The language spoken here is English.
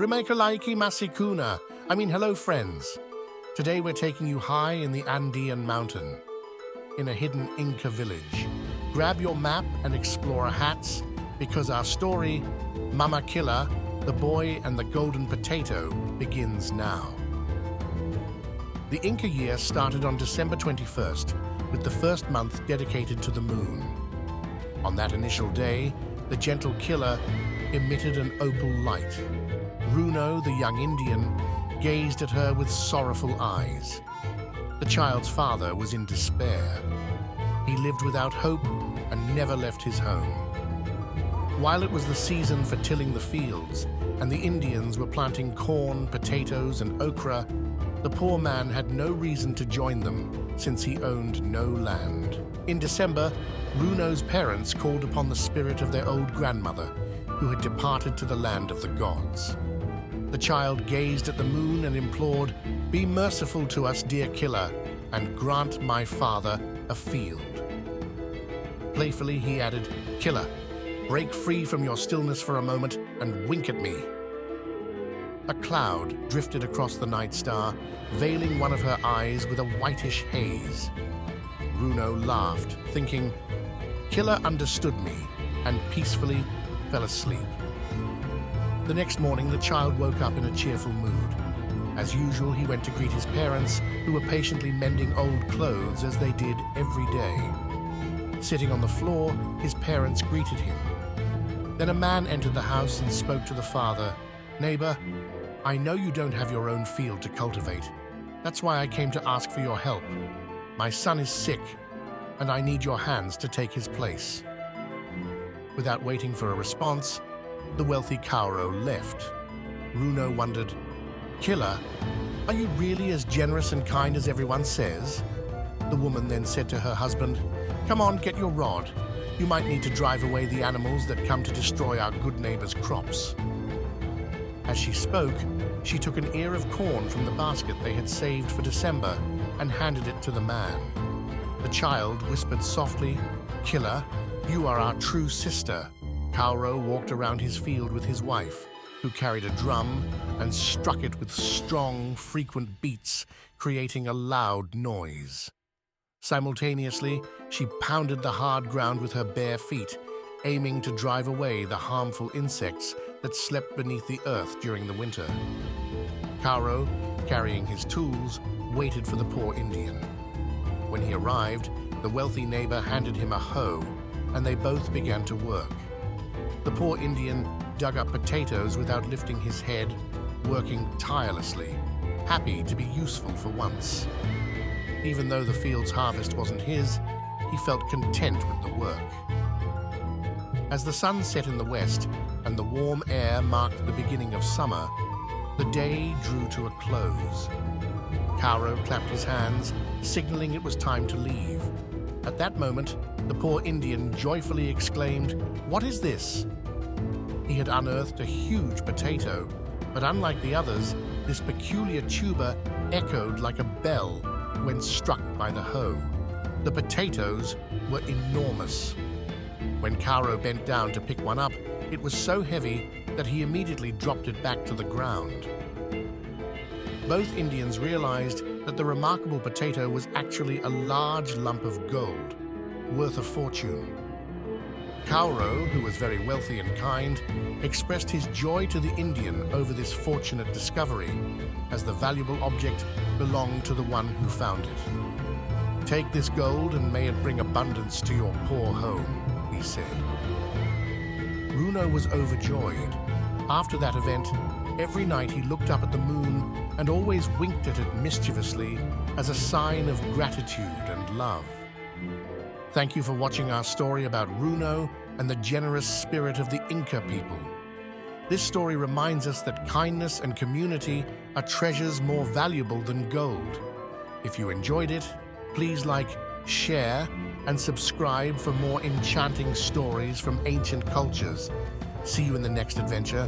Rimaikalaiki Masikuna. Hello friends. Today we're taking you high in the Andean mountain, in a hidden Inca village. Grab your map and explore hats, because our story, Mama Killa, the boy and the golden potato, begins now. The Inca year started on December 21st, with the first month dedicated to the moon. On that initial day, the gentle Killa emitted an opal light. Runo, the young Indian, gazed at her with sorrowful eyes. The child's father was in despair. He lived without hope and never left his home. While it was the season for tilling the fields, and the Indians were planting corn, potatoes, and okra, the poor man had no reason to join them, since he owned no land. In December, Runo's parents called upon the spirit of their old grandmother, who had departed to the land of the gods. The child gazed at the moon and implored, "Be merciful to us, dear Killa, and grant my father a field." Playfully he added, "Killa, break free from your stillness for a moment and wink at me." A cloud drifted across the night star, veiling one of her eyes with a whitish haze. Runo laughed, thinking, "Killa understood me," and peacefully fell asleep. The next morning, the child woke up in a cheerful mood. As usual, he went to greet his parents, who were patiently mending old clothes as they did every day. Sitting on the floor, his parents greeted him. Then a man entered the house and spoke to the father. "Neighbor, I know you don't have your own field to cultivate. That's why I came to ask for your help. My son is sick, and I need your hands to take his place." Without waiting for a response, the wealthy Kauro left. Runo wondered, "Killa, are you really as generous and kind as everyone says?" The woman then said to her husband, "Come on, get your rod. You might need to drive away the animals that come to destroy our good neighbor's crops." As she spoke, she took an ear of corn from the basket they had saved for December and handed it to the man. The child whispered softly, "Killa, you are our true sister." Kauro walked around his field with his wife, who carried a drum and struck it with strong, frequent beats, creating a loud noise. Simultaneously, she pounded the hard ground with her bare feet, aiming to drive away the harmful insects that slept beneath the earth during the winter. Kauro, carrying his tools, waited for the poor Indian. When he arrived, the wealthy neighbor handed him a hoe, and they both began to work. The poor Indian dug up potatoes without lifting his head, working tirelessly, happy to be useful for once. Even though the field's harvest wasn't his, he felt content with the work. As the sun set in the west and the warm air marked the beginning of summer, the day drew to a close. Kauro clapped his hands, signaling it was time to leave. At that moment, the poor Indian joyfully exclaimed, "What is this?" He had unearthed a huge potato, but unlike the others, this peculiar tuber echoed like a bell when struck by the hoe. The potatoes were enormous. When Kauro bent down to pick one up, it was so heavy that he immediately dropped it back to the ground. Both Indians realized that the remarkable potato was actually a large lump of gold, worth a fortune. Kauro, who was very wealthy and kind, expressed his joy to the Indian over this fortunate discovery, as the valuable object belonged to the one who found it. "Take this gold and may it bring abundance to your poor home," he said. Runo was overjoyed. After that event, every night he looked up at the moon and always winked at it mischievously as a sign of gratitude and love. Thank you for watching our story about Runo and the generous spirit of the Inca people. This story reminds us that kindness and community are treasures more valuable than gold. If you enjoyed it, please like, share, and subscribe for more enchanting stories from ancient cultures. See you in the next adventure.